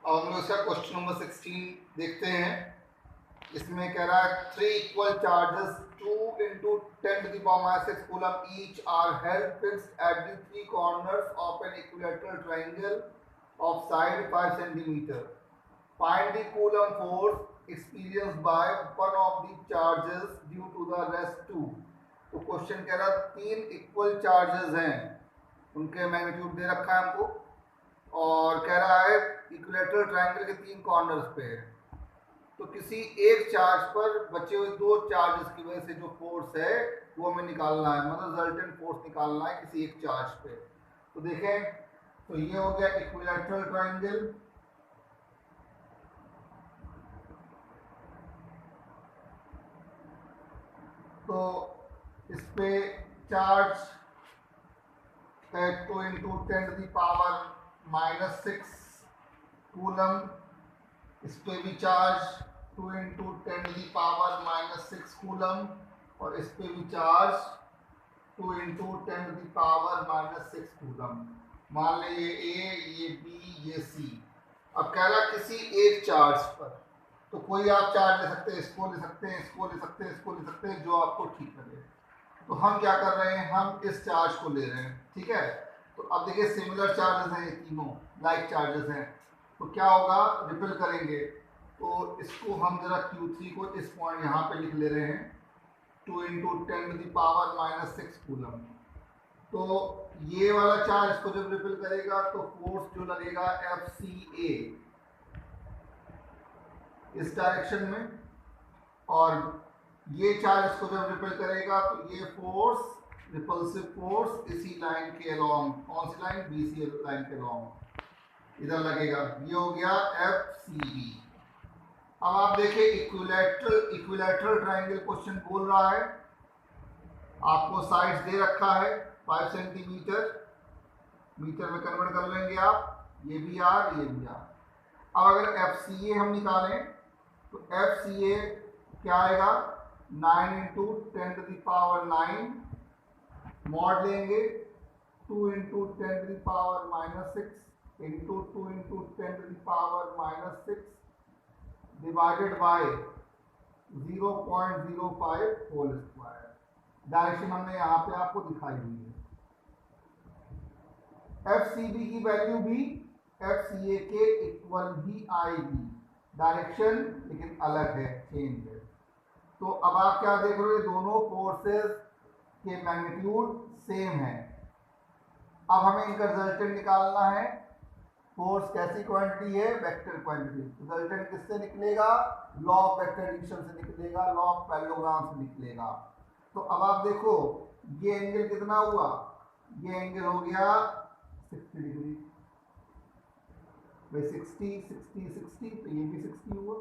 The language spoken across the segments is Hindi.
अब हम लोग इसका क्वेश्चन नंबर 16 देखते हैं। इसमें कह रहा है 3 equal charges 2 into 10 to the power minus 6 coulomb each are held fixed at the three corners of an equilateral triangle of side 5 centimeter. Find the coulomb force experienced by one of the charges due to the rest 2. तो क्वेश्चन कह रहा है 3 इक्वल चार्जेस हैं, उनके मैग्नीट्यूड दे रखा है हमको और कह रहा है इक्विलेटरल ट्रायंगल के 3 कॉर्नर्स पे है। तो किसी एक चार्ज पर बचे हुए 2 चार्जेस की वजह से जो फोर्स है वो हमें निकालना है, मतलब रिजल्टेंट फोर्स निकालना है किसी एक चार्ज पे। तो देखें, तो ये हो गया इक्विलेटरल ट्रायंगल। तो इस पे चार्ज है 2 into 10 to the power minus 6 coulomb. इस पे भी charge 2 into 10 to the power minus 6 coulomb और इस पे भी charge 2 into 10 to the power minus 6 coulomb. मान लें ये ए, ये बी, ये सी। अब कह रहा किसी एक चार्ज पर, तो कोई आप चार्ज ले सकते हैं, इसको ले सकते हैं, इसको ले सकते हैं, इसको ले सकते हैं, जो आपको ठीक लगे। तो हम क्या कर रहे हैं, हम इस चार्ज को ले रहे हैं, ठीक है। तो अब देखिए सिमिलर चार्जेस हैं, ये तीनों लाइक चार्जेस हैं। तो क्या होगा, रिपेल करेंगे। तो इसको हम जरा Q3 को इस पॉइंट यहाँ पे लिख ले रहे हैं 2 into 10 to the power minus 6 coulomb. तो ये वाला चार्ज इसको जब रिपेल करेगा तो फोर्स जो लगेगा FCA इस डायरेक्शन में, और ये चार्ज इसको जब रिपेल करेगा तो ये फोर्स रिपल्सिव फोर्स इसी लाइन के अलोंग, कौन सी लाइन, BC लाइन के अलोंग इधर लगेगा। ये हो गया FCB। अब आप देखिए इक्विलैटरल ट्रायंगल क्वेश्चन बोल रहा है, आपको साइड्स दे रखा है 5 सेंटीमीटर, मीटर में कन्वर्ट कर लेंगे आप, ये भी आर, ये भी आर। अब अगर FCA हम निकालें तो FCA क्या आएगा, 9 into 10 to the power 9 mod लेंगे 2 into 10 to the power minus 6 into 2 into 10 to the power minus 6 divided by 0.05 whole square. Direction हमने यहाँ पे आपको दिखाई हुई है। FCB की वैल्यू भी FCA के इक्वल ही आएगी, डायरेक्शन लेकिन अलग है, चेंज है। तो अब आप क्या देख रहे हो, दोनों फोर्सेस के मैग्नीट्यूड सेम है। अब हमें इनका रिजल्टेंट निकालना है। फोर्स कैसी क्वांटिटी है, वेक्टर क्वांटिटी। रिजल्टेंट किससे निकलेगा, लॉ ऑफ वेक्टर एडिशन से निकलेगा, लॉ ऑफ पैरेललोग्राम से निकलेगा। तो अब आप देखो ये एंगल कितना हुआ, ये एंगल हो गया 60 डिग्री। भाई 60 60 60 तो ये भी 60 हुआ।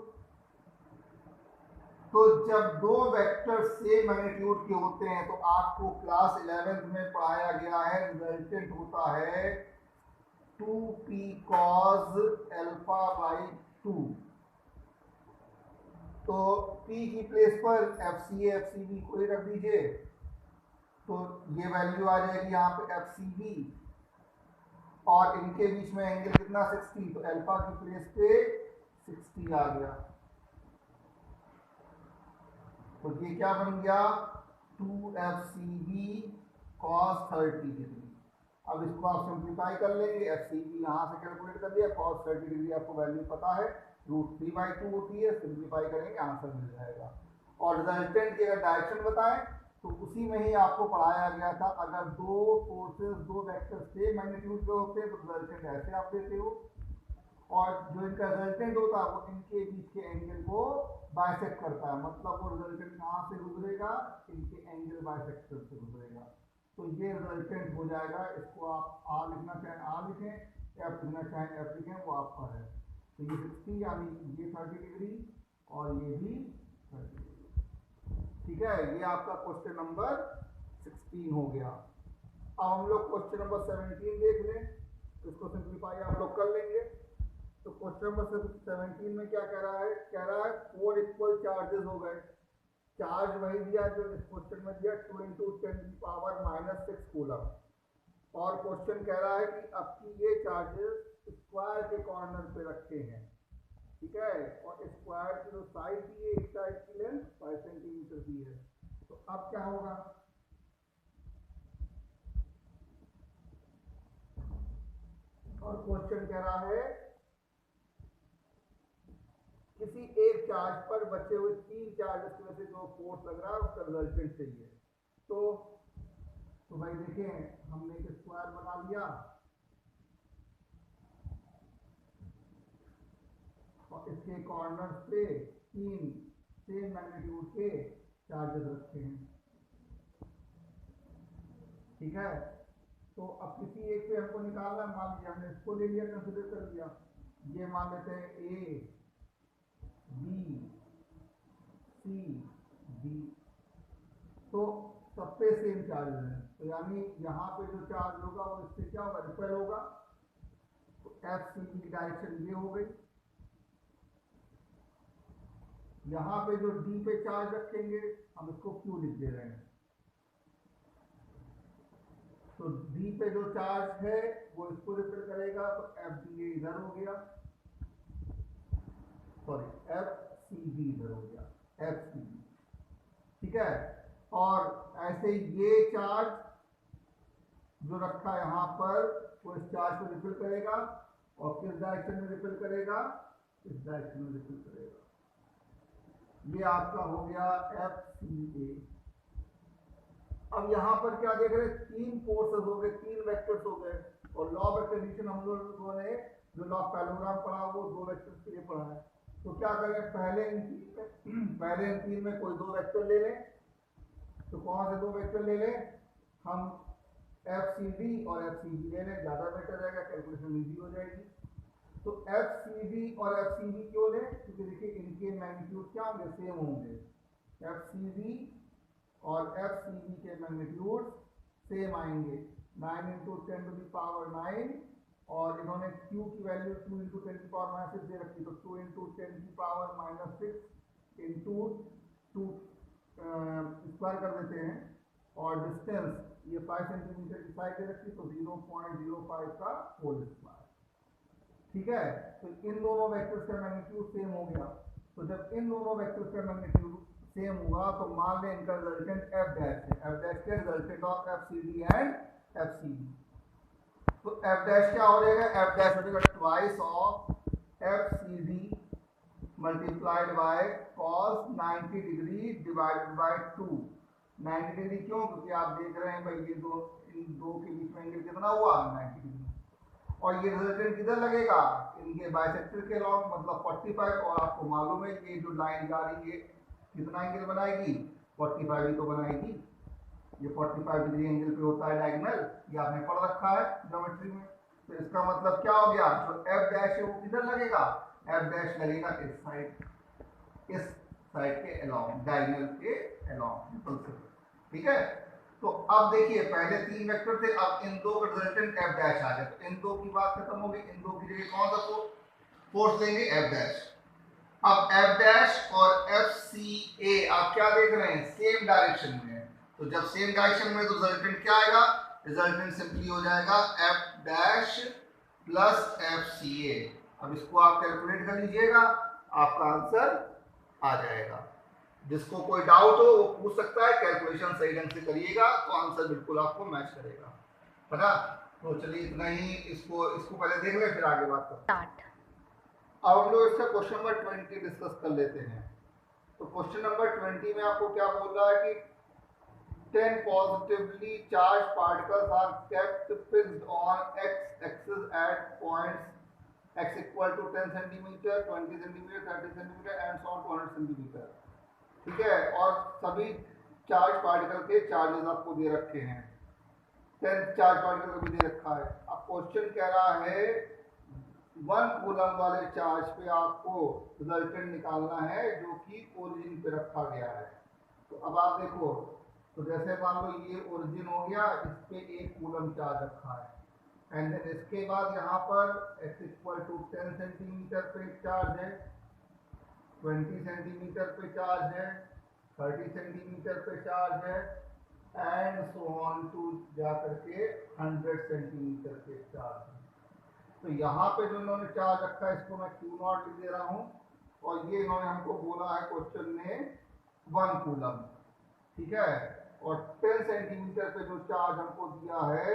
तो जब दो वेक्टर सेम मैग्नीट्यूड के होते हैं तो आपको क्लास 11th में पढ़ाया गया है, रिजल्टेंट होता है 2p cos अल्फा बाई 2। तो p की प्लेस पर FCA FCB को ही रख दीजिए, तो ये वैल्यू आ जाएगी यहाँ पे FCB, और इनके बीच में एंगल कितना 60, तो अल्फा की प्लेस पे 60 आ गया। तो ये क्या बन गया, 2FCB cos 30 डिग्री। अब इसको आप सिंप्लीफाई कर लेंगे, FCB यहाँ से कैलकुलेट कर लिया, cos 30 डिग्री आपको वैल्यू पता है √3/2 होती है, सिंप्लीफाई करेंगे आंसर मिल जाएगा। और रिजल्टेंट की अगर डायरेक्शन बताएं तो उसी में ही आपको पढ़ाया गया था, अगर दो फोर्सेस दो वेक्टर सेम मैग्नीट्यूड के होते हैं तो रिजल्टेंट ऐसे आप देते हो, और जो इनका रिजल्टेंट होता है वो इनके बीच के एंगल को बाइसेक्ट करता है, मतलब वो रिजल्टेंट कहाँ से गुजरेगा, इनके एंगल बाइसेक्टर से गुजरेगा। तो ये रिजल्टेंट हो जाएगा। इसको आप आर लिखना चाहें आर लिखें, एफ लिखना चाहें एफ लिखें, वो आपका है। तो ये 60 यानी ये 30 डिग्री और ये भी 30 डिग्री, ठीक है। ये आपका क्वेश्चन नंबर 16 हो गया। अब हम लोग क्वेश्चन नंबर 17 देख लें, तो इसको सिंप्लीफाई आप लोग कर लेंगे। तो क्वेश्चन नंबर 17 में क्या कह रहा है, कह रहा है 4 इक्वल चार्जेस हो गए। चार्ज वही दिया जो इस क्वेश्चन में दिया, 2 into 10 की पावर -6 कूलम, और क्वेश्चन कह रहा है कि आपकी ये चार्जेस स्क्वायर के कॉर्नर पे रखे हैं, ठीक है, और स्क्वायर की जो साइड दी है, एक साइड की लेंथ 5 सेंटीमीटर दी है। तो अब क्या होगा, और क्वेश्चन कह रहा है किसी एक चार्ज पर बचे हुए 3 चार्जेस की वजह से जो फोर्स लग रहा है उसका रिजल्टेंट चाहिए। तो भाई देखें, हमने एक स्क्वायर बना लिया और इसके कॉर्नर पे 3 सेम मैग्नीट्यूड के चार्जेस रखे हैं, ठीक है। तो अब किसी एक पे हमको निकालना है, मान लीजिए हमने इसको ले लिया, कंसिडर कर लिया, ये मान लेते हैं ए बी सी डी, तो सब पे सेम चार्ज है, तो यानी यहाँ पे जो चार्ज होगा वो इससे क्या होगा, रिपेल होगा। तो एफ सी बी की डायरेक्शन ये हो गई। यहाँ पे जो डी पे चार्ज रखेंगे हम इसको क्यू लिख दे रहे हैं, तो डी पे जो चार्ज है वो इसको रिपेल करेगा, तो एफ डी ए इधर हो गया, सॉरी एफ सी बी इधर हो गया, एफ सी बी, ठीक है। और ऐसे ये चार्ज जो रखा है यहाँ पर वो इस चार्ज को रिपेल करेगा, और किस डायरेक्शन में रिपेल करेगा, इस डायरेक्शन में रिपेल करेगा। ये आपका हो गया एफ सी ए। अब यहाँ पर क्या देख रहे हैं, 3 फोर्सेस हो गए, 3 वेक्टर्स हो गए, और लॉ ऑफ एक्सटेंशन हम लोगों ने जो लॉ ऑफ पैरेललोग्राम पढ़ा वो 2 वेक्टर्स के लिए पढ़ा है। तो क्या करें, पहले इन तीन में कोई 2 वेक्टर ले लें। तो कौन से 2 वेक्टर ले लें, हम एफ सी डी और एफ सी बी ले लें, ज़्यादा बेटर रहेगा, कैलकुलेशन ईजी हो जाएगी। तो एफ सी डी और एफ सी बी क्यों लें, क्योंकि देखिए इनके मैग्नीट्यूड क्या होंगे, सेम होंगे। एफ सी डी और एफ सी बी के मैग्नीट्यूड सेम आएंगे, 9 × 10⁻⁹, और इन्होंने q की वैल्यू 2 × 10⁻⁶ दे रखी, तो 2 × 10⁻⁶ इंटू 2 स्क्वायर कर देते हैं, और डिस्टेंस ये 5 सेंटीमीटर की साइड दे रखी, तो 0.05 का होल स्क्वायर, ठीक है। तो इन दोनों वेक्टर्स का मैग्नीट्यूड सेम हो गया। तो जब इन दोनों वेक्टर्स का मैग्नीट्यूड सेम हुआ तो मान लें इनका रिजल्टेंट एफ डैश है, एफ डैश के resultant of F C D and F C B. तो एफ डैश क्या हो जाएगा, एफ डैश हो जाएगा twice of F C D multiplied by cos 90 degree divided by 2। 90 degree क्यों, क्योंकि आप देख रहे हैं भाई ये इन दो के बीच में एंगल कितना हुआ, 90 डिग्री, और ये रिजल्टेंट किधर लगेगा, इनके बाइसेक्टर के अलॉन्ग, मतलब 45। और आपको मालूम है ये जो लाइन जा रही है कितना एंगल बनाएगी, 45 ही तो बनाएगी। ये 45 डिग्री एंगल पे होता है डायगोनल, ये आपने पढ़ रखा है ज्योमेट्री में। तो इसका मतलब क्या हो गया, जो एफ डैश है वो किधर लगेगा, एफ डैश लगेगा इस साइड के अलॉन्ग, डायगोनल के अलॉन्ग, ठीक है। तो अब देखिए पहले 3 वेक्टर थे, अब इन दो का रिजल्टेंट एफ डैश आ गया, तो इन दो की बात खत्म हो गई, इन दो की जगह कौन सा फोर्स लेंगे, एफ डैश। अब एफ डैश और एफ सी ए आप क्या देख रहे हैं, सेम डायरेक्शन में है, तो जब सेम डायरेक्शन में तो रिजल्टेंट क्या आएगा, रिजल्टेंट सिंपली हो जाएगा F dash plus F C A. अब इसको आप कैलकुलेट कर लीजिएगा, आपका आंसर आ जाएगा। जिसको कोई डाउट हो वो पूछ सकता है, कैलकुलेशन सही ढंग से करिएगा तो आंसर बिल्कुल आपको मैच करेगा, पता। तो चलिए इतना ही, इसको पहले देख लें फिर आगे बात करते हैं। अब हम लोग इसका क्वेश्चन नंबर 20 डिस्कस कर लेते हैं। तो क्वेश्चन नंबर 20 में आपको क्या बोल रहा है कि 10 positively charged particles are kept fixed on x-axis at points x equal to 10 centimeter, 20 centimeter, 30 centimeter and so on to 100 centimeter, ठीक है। और सभी चार्ज पार्टिकल के चार्जेस आपको दे रखे हैं, 10 चार्ज पार्टिकल को भी दे रखा है। अब क्वेश्चन कह रहा है 1 कूलम वाले चार्ज पे आपको रिजल्टेंट निकालना है जो कि ओरिजिन पे रखा गया है। तो अब आप देखो, तो जैसे मान लो ये ओरिजिन हो गया, इस पे 1 कूलम चार्ज रखा है, एंड देन इसके बाद यहाँ पर x इक्वल टू 10 सेंटीमीटर पे चार्ज है, 20 सेंटीमीटर पे चार्ज है, 30 सेंटीमीटर पे चार्ज है, एंड सो ऑन टू जा करके 100 सेंटीमीटर के चार्ज। तो यहाँ पे जो इन्होंने चार्ज रखा है इसको मैं क्यू नॉट लिख दे रहा हूँ, और ये इन्होंने हमको बोला है क्वेश्चन में 1 कूलम, ठीक है। और 10 सेंटीमीटर पे जो चार्ज हमको दिया है,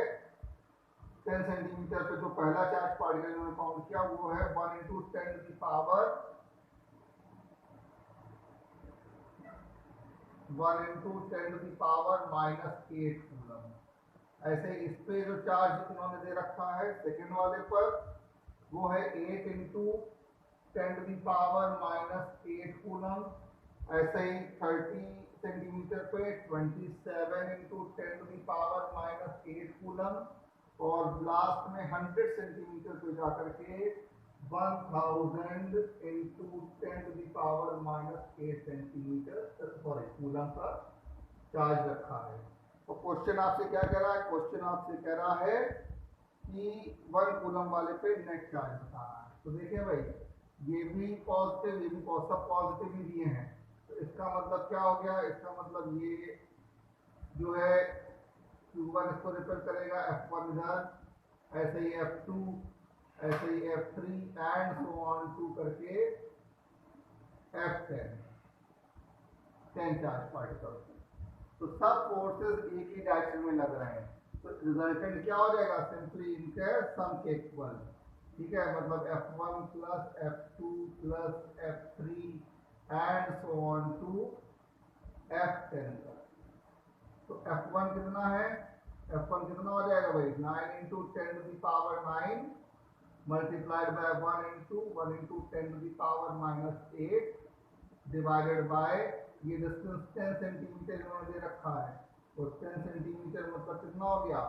10 सेंटीमीटर पे जो पहला चार्ज पार्टिकल इन्होंने काउंट किया वो है 1 इंटू 10 की पावर 1 इंटू 10 की पावर -8 कूलम। ऐसे इस पे जो चार्ज इन्होंने दे रखा है सेकेंड वाले पर वो है 8 इंटू 10 की पावर -8 कूलम। ऐसे ही 30 सेंटीमीटर पे 27 इंटू 10 की पावर -8 कूलम। और लास्ट में 100 सेंटीमीटर पे जाकर के 1000 इंटू 10 की पावर -8 सेंटीमीटर सॉरी कूलम का चार्ज रखा है। तो क्वेश्चन आपसे क्या कह रहा है, क्वेश्चन आपसे कह रहा है कि 1 कूलम वाले पे नेट चार्ज बताना है। तो देखिए भाई, ये भी पॉजिटिव, ये भी सब पॉजिटिव ही दिए हैं, तो इसका मतलब क्या हो गया, इसका मतलब ये जो है Q1 इसको रिपेयर करेगा, F1 इधर, ऐसे ही F2, ऐसे ही F3 and so on to करके F10, 10 चार्ज पार्टिकल। तो सब फोर्सेस एक ही डायरेक्शन में लग रहे हैं, तो रिजल्टेंट क्या हो जाएगा, सिंपली इनके सम के इक्वल, ठीक है। मतलब F1 plus F2 plus F3 and so on to F10 तक। तो F1 कितना है, F1 कितना हो जाएगा भाई, 9 इंटू 10 की पावर 9 मल्टीप्लाइड बाय 1 इंटू 10 की पावर -8 डिवाइडेड बाय ये डिस्टेंस 10 सेंटीमीटर इन्होंने दे रखा है, तो 10 सेंटीमीटर मतलब कितना हो गया,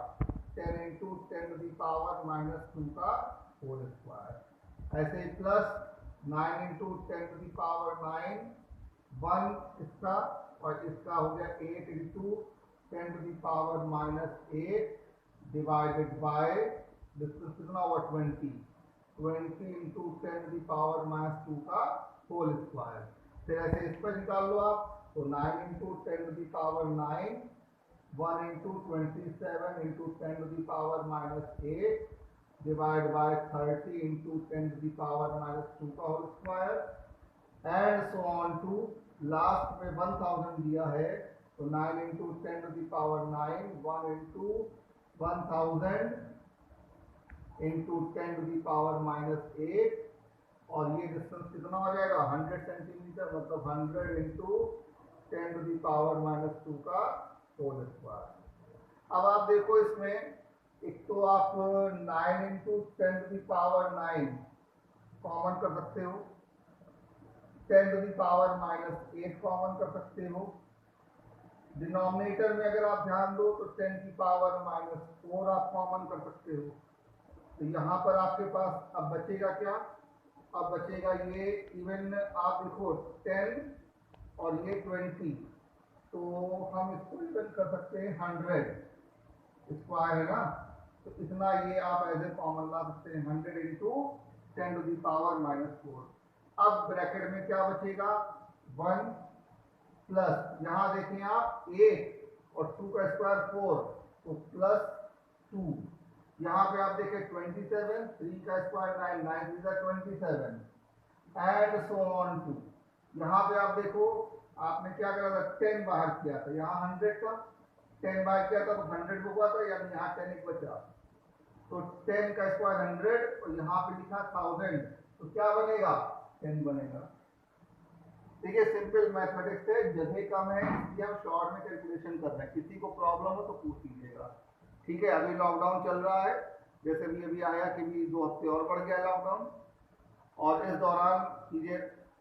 10 इंटू 10 की पावर -2 का होल स्क्वायर। ऐसे ही प्लस 9 इंटू 10 की पावर 9 1 इसका, और इसका हो गया 8 इंटू 10 की पावर -8 डिवाइडेड बाय डिस्टेंस कितना हुआ 20 इंटू 10 की पावर -2 का होल स्क्वायर। फिर ऐसे इस पर निकाल लो आप, तो 9 इंटू 10 की पावर 9 1 इंटू 27 इंटू 10 की पावर -8 डिवाइड बाय 30 इंटू 10 की पावर -2 का whole square and so on to last में 1000 दिया है, तो 9 इंटू 10 की पावर 9 1 इंटू 1000 इंटू 10 की पावर -8, और ये डिस्टेंस कितना हो जाएगा 100 सेंटीमीटर, मतलब 100 इंटू 10 की पावर -2 का होल स्क्वायर। अब आप देखो इसमें, एक तो आप 9 इंटू 10 की पावर 9 कॉमन कर सकते हो, 10 की पावर -8 कॉमन कर सकते हो, डिनोमिनेटर में अगर आप ध्यान दो तो 10 की पावर -4 आप कॉमन कर सकते हो। तो यहाँ पर आपके पास अब बचेगा क्या, अब बचेगा ये इवन, आप देखो 10 और ये 20, तो हम इसको इवन कर सकते हैं 100 स्क्वायर है ना, तो इतना ये आप एज ए कॉमन ला सकते हैं 100 इंटू 10 टू दी पावर -4। अब ब्रैकेट में क्या बचेगा 1 प्लस, यहाँ देखें आप 8 और 2 का स्क्वायर 4, तो +2, यहाँ पे आप देखें 27, 3 का स्क्वायर 9, 9 3 का 27 एंड सो ऑन टू, यहाँ पे आप देखो आपने क्या करा था 10 बाहर किया था, यहाँ 100 था, 10 बाहर किया था तो 100 होगा था, यानी यहाँ 10 एक बचा, तो 10 का स्क्वायर 100 और यहाँ पे लिखा 1000, तो क्या बनेगा 10 बनेगा। देखिए सिंपल मैथमेटिक्स है, जगह कम है इसलिए हम शॉर्ट में कैलकुलेशन कर रहे हैं, किसी को प्रॉब्लम हो तो पूछ लीजिएगा, ठीक है। अभी लॉकडाउन चल रहा है, जैसे भी अभी आया कि भी 2 हफ्ते और बढ़ गया लॉकडाउन, और इस दौरान चीज़ें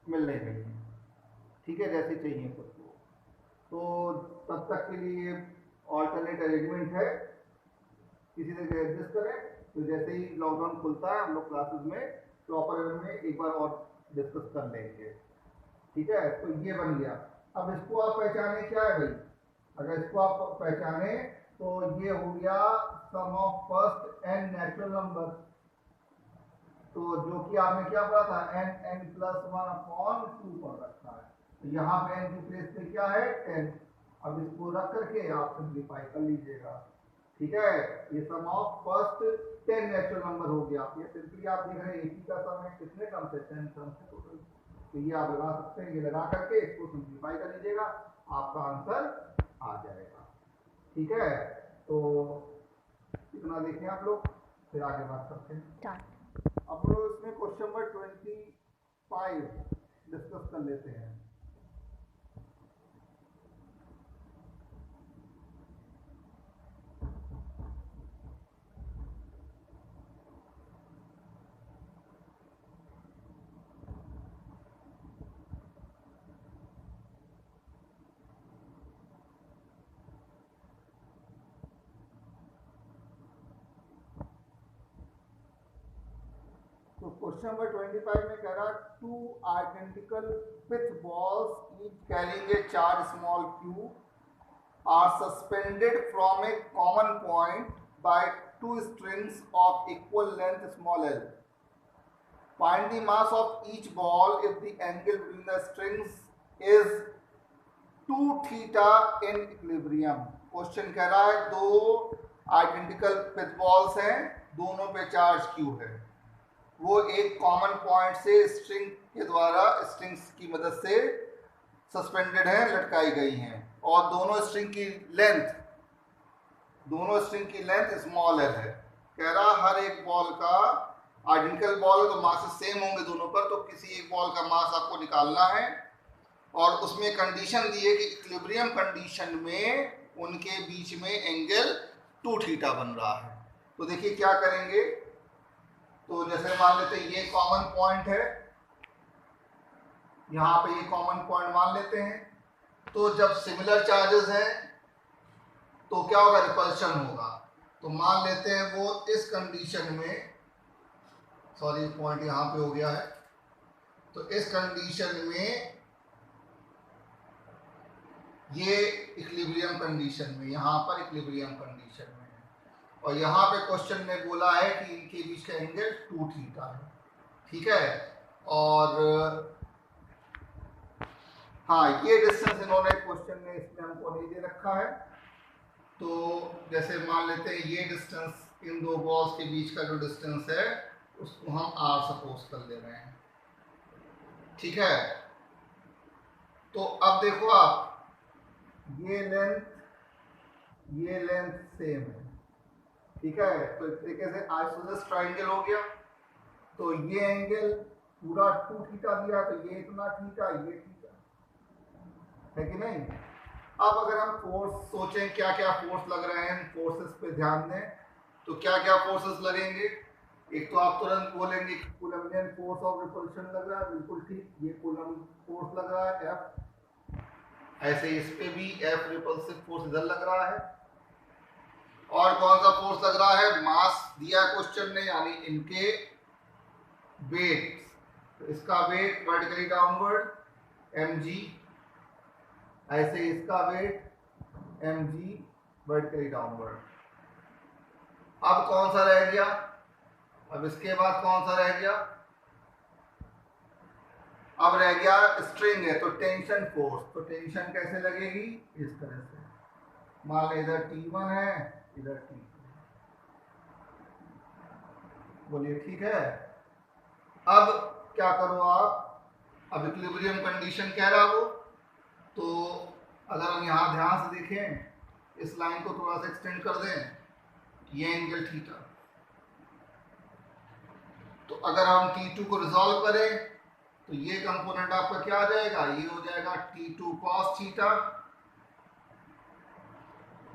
मिल नहीं रही हैं, ठीक है, जैसे चाहिए सबको, तो तब तक के लिए ऑल्टरनेट अरेंजमेंट है, किसी से एडजस्ट करें, तो जैसे ही लॉकडाउन खुलता है हम लोग क्लासेस में प्रॉपर वे में एक बार और डिस्कस कर लेंगे, ठीक है। तो ये बन गया। अब इसको आप पहचाने क्या है भाई, अगर इसको आप पहचाने तो ये हो गया sum of first n natural number, तो जो कि आपने क्या पढ़ा था n+1/2 पढ़ रखा है, तो यहाँ पे n की प्लेस पे क्या है 10, अब इसको रख करके आप सिंप्लीफाई कर लीजिएगा, ठीक है। ये सम ऑफ फर्स्ट 10 नेचुरल नंबर हो गया। ये सिंपली आप देख रहे हैं एक ही का सम है, कितने टर्म से 10 टर्म से टोटल। तो ये आप लगा सकते हैं, ये लगा करके इसको सिंप्लीफाई कर लीजिएगा, आपका आंसर आ जाएगा, ठीक है। तो इतना देखें आप लोग, फिर आगे बात करते हैं। अब लोग इसमें क्वेश्चन नंबर 25 डिस्कस कर लेते हैं। तो क्वेश्चन नंबर 25 में कह रहा, two identical pitch balls each carrying a charge small q are suspended from a common point by two strings of equal length small l. Find the mass of each ball if the angle between the strings is 2 theta in equilibrium. Question कह रहा है दो आइडेंटिकल पिच बॉल्स हैं, दोनों पे चार्ज q है, वो एक कॉमन पॉइंट से स्ट्रिंग के द्वारा, स्ट्रिंग्स की मदद से सस्पेंडेड है, लटकाई गई हैं, और दोनों स्ट्रिंग की लेंथ स्मॉल एल है। कह रहा हर एक बॉल का आइडेंटिकल बॉल है तो मास सेम होंगे दोनों पर, तो किसी एक बॉल का मास आपको निकालना है, और उसमें कंडीशन दी है कि इक्विलिब्रियम कंडीशन में उनके बीच में एंगल 2 थीटा बन रहा है। तो देखिए क्या करेंगे, तो जैसे मान लेते हैं ये कॉमन पॉइंट है, यहाँ पे ये कॉमन पॉइंट मान लेते हैं, तो जब सिमिलर चार्जेस हैं तो क्या होगा, रिपल्शन होगा। तो मान लेते हैं वो इस कंडीशन में, सॉरी पॉइंट यहाँ पे हो गया है, तो इस कंडीशन में ये इक्विलिब्रियम कंडीशन में, यहाँ पर इक्विलिब्रियम कंडीशन में है, और यहाँ पे क्वेश्चन में बोला है कि इनके बीच का एंगल 2 थीटा है, ठीक है। और हाँ, ये डिस्टेंस इन्होंने क्वेश्चन में इसमें हमको नहीं दे रखा है, तो जैसे मान लेते हैं ये डिस्टेंस इन दो बॉल्स के बीच का जो डिस्टेंस है उसको हम r सपोज कर ले रहे हैं, ठीक है। तो अब देखो आप, ये लेंथ सेम है, ठीक है। तो इस तरीके से आइसोसेलेस ट्रायंगल हो गया। तो ये एंगल पूरा 2 थीटा दिया, तो ये इतना थीटा, ये थीटा है कि नहीं। अब अगर हम फोर्स सोचें, क्या क्या फोर्स लग रहे हैं, फोर्सेस पे ध्यान दें, तो क्या क्या फोर्सेस लगेंगे। एक तो आप तुरंत बोलेंगे कूलम्बियन फोर्स ऑफ रिपल्शन लग रहा है, बिल्कुल ठीक, ये कूलम्ब फोर्स लग रहा है F। ऐसे इस पे भी F रिपल्सिव फोर्स इधर लग रहा है। और कौन सा फोर्स लग रहा है, मास दिया क्वेश्चन ने, यानी इनके वेट, तो इसका वेट वर्टिकली डाउनवर्ड mg, ऐसे इसका वेट mg वर्टिकली डाउनवर्ड। अब कौन सा रह गया, अब इसके बाद कौन सा रह गया, अब रह गया स्ट्रिंग है, तो टेंशन फोर्स। तो टेंशन कैसे लगेगी, इस तरह से, मान लो इधर T1 है, इधर T2, बोलिए ठीक है। अब क्या करो आप, अब इक्विलिब्रियम कंडीशन कह रहा हो, तो अगर हम यहाँ ध्यान से देखें, इस लाइन को थोड़ा सा एक्सटेंड कर दें, ये एंगल थीटा, तो अगर हम T2 को रिजॉल्व करें तो ये कंपोनेंट आपका क्या आ जाएगा, ये हो जाएगा T2 cos थीटा,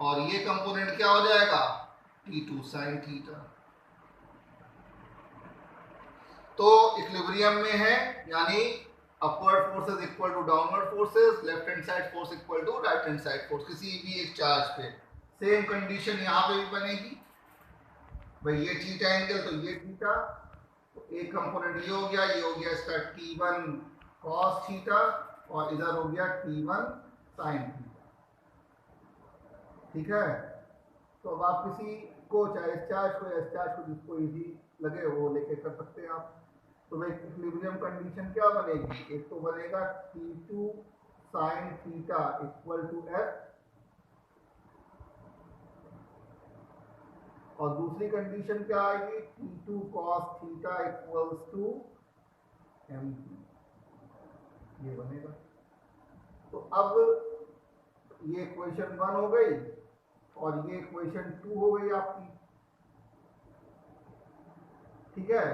और ये कंपोनेंट क्या हो जाएगा, T2 sin थीटा। तो इक्विलिब्रियम में है, यानी upward forces equal to downward forces, left hand side force equal to right hand side force, किसी भी एक चार्ज पे। सेम कंडीशन यहाँ पे भी बनेगी, भाई ये थीटा एंगल, तो ये थीटा, तो एक कंपोनेंट ये हो गया, ये हो गया इसका T1 cos थीटा, और इधर हो गया T1 sin थीटा, ठीक है। तो अब आप किसी को, चाहे इस चार्ज को या इस चार्ज को, जिसको इजी लगे वो लेके कर सकते हैं आप। तो भाई इक्विलिब्रियम कंडीशन क्या बनेगी, एक तो बनेगा T2 sin theta equal to F, और दूसरी कंडीशन क्या आएगी, T2 cos theta equals to mg, ये बनेगा। तो अब ये इक्वेशन 1 हो गई और ये इक्वेशन 2 हो गई आपकी, ठीक है।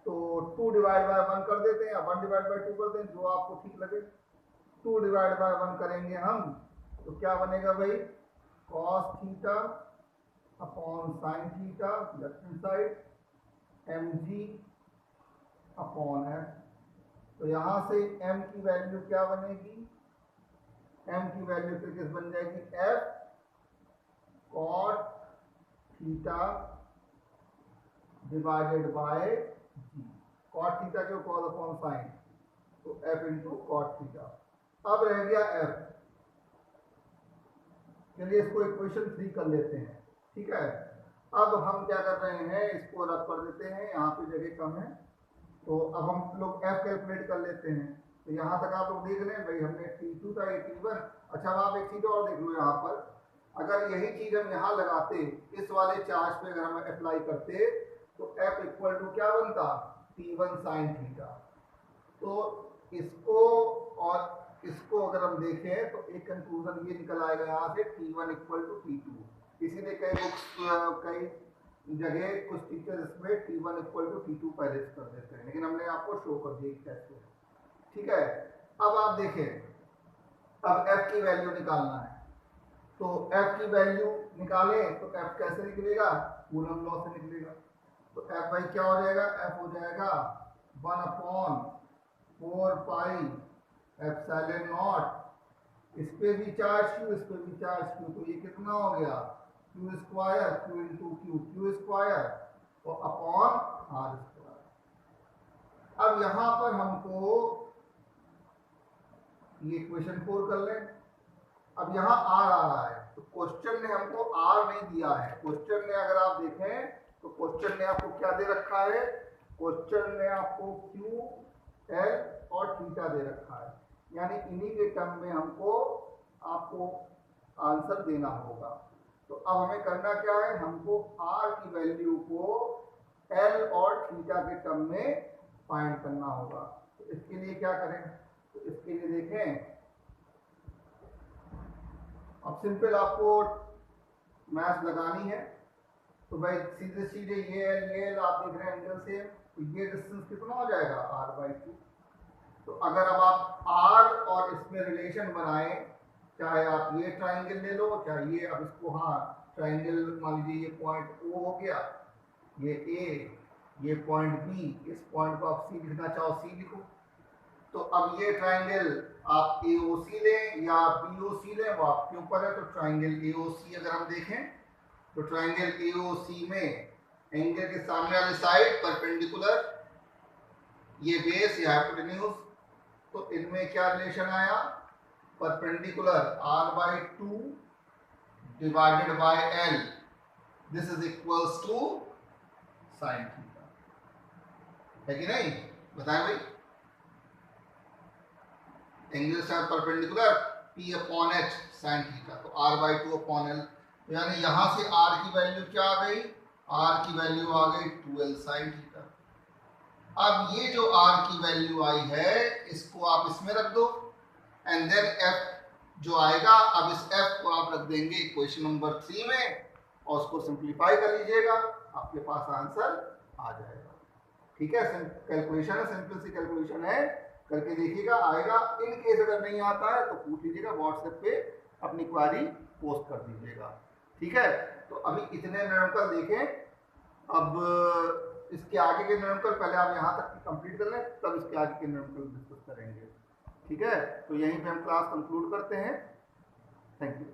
तो 2 डिवाइड बाय 1 कर देते हैं या 1 डिवाइड बाय 2 कर दें, जो आपको ठीक लगे। 2 डिवाइड बाय 1 करेंगे हम तो क्या बनेगा भाई, cos theta upon sine theta left hand side mg upon f। तो यहां से m की वैल्यू क्या बनेगी, m की वैल्यू फिर किस बन जाएगी, f cot theta divided by g, cot theta जो cos अपॉन साइन, तो f इंटू cot थीटा। अब रह गया f, चलिए इसको इक्वेशन 3 कर लेते हैं, ठीक है। अब हम क्या कर रहे हैं, इसको रब कर देते हैं, यहाँ पे जगह कम है, तो अब हम लोग f कैलकुलेट कर लेते हैं। तो यहाँ तक आप लोग देख रहे हैं भाई, हमने T2 था, ये T1। अच्छा अब आप एक चीज और देख लो, यहाँ पर अगर यही चीज हम यहाँ लगाते, इस वाले चार्ज पे अगर हम अप्लाई करते, तो f इक्वल टू क्या बनता, T1 साइन थीटा। तो इसको और इसको अगर हम देखें तो एक कंक्लूजन ये निकल आएगा यहाँ से, T1 इक्वल टू T2। इसीलिए कई बुक्स, कई जगह कुछ टीचर इसमें T1 इक्वल टू T2 पहले से कर देते हैं, लेकिन हमने आपको शो कर दिया कैसे, ठीक है। अब आप देखें, अब f की वैल्यू निकालना है, तो f की वैल्यू निकालें तो f कैसे निकलेगा, कूलम लॉ से निकलेगा। तो f भाई क्या हो जाएगा, f हो जाएगा 1 अपॉन 4 पाई एप्सिलॉन नॉट, इस पे भी चार्ज q, इस पे भी चार्ज q, तो ये कितना हो गया, q square, q into q square और अपॉन r स्क्वायर। अब यहां पर हमको ये इक्वेशन 4 कर लें। अब यहाँ r आ रहा है, तो क्वेश्चन ने हमको r नहीं दिया है। क्वेश्चन ने अगर आप देखें तो क्वेश्चन ने आपको क्या दे रखा है, क्वेश्चन ने आपको q, l और थीटा दे रखा है, यानी इन्हीं के टर्म में हमको आपको आंसर देना होगा। तो अब हमें करना क्या है, हमको r की वैल्यू को l और थीटा के टर्म में फाइंड करना होगा। तो इसके लिए क्या करें, तो इसके लिए देखें, अब सिंपल आपको मैथ लगानी है। तो भाई सीधे सीधे ये l आप देख रहे हैं एंगल से, तो ये डिस्टेंस कितना हो जाएगा, r/2। तो अगर अब आप r और इसमें रिलेशन बनाएं, चाहे आप ये ट्राइंगल ले लो, चाहे ये, अब इसको हाँ ट्राइंगल मान लीजिए, ये पॉइंट O हो गया, ये A, ये पॉइंट B, इस पॉइंट को आप C लिखना चाहो C लिखो। तो अब ये ट्राइंगल आप AOC लें या BOC लें, वो आपके ऊपर है। तो ट्राइंगल AOC अगर हम देखें, तो ट्राइंगल AOC में एंगल के सामने वाली साइड परपेंडिकुलर, ये बेस या हाइपोटेन्यूज, तो इनमें क्या रिलेशन आया, perpendicular r/2 divided by l, this is equals to sine theta, है कि नहीं, बताएं भाई। Angle side perpendicular p upon h sine theta, तो r/2 अपॉन l, यानी यहां से r की वैल्यू क्या आ गई, r की वैल्यू आ गई 2l साइन थीटा। अब ये जो r की वैल्यू आई है, इसको आप इसमें रख दो, एंड देन f जो आएगा, अब इस f को आप रख देंगे इक्वेशन नंबर 3 में और उसको सिंप्लीफाई कर लीजिएगा, आपके पास आंसर आ जाएगा। ठीक है, कैलकुलेशन है, सिंपल सी कैलकुलेशन है, करके देखिएगा, आएगा। इन केस अगर नहीं आता है तो पूछ लीजिएगा, व्हाट्सएप पे अपनी क्वारी पोस्ट कर दीजिएगा। ठीक है, तो अभी इतने न्यूमेरिकल देखें, अब इसके आगे के न्यूमेरिकल पहले आप यहाँ तक कंप्लीट कर लें, तब इसके आगे के न्यूमेरिकल डिस्कस करेंगे। ठीक है, तो यहीं पे हम क्लास कंक्लूड करते हैं। Thank you.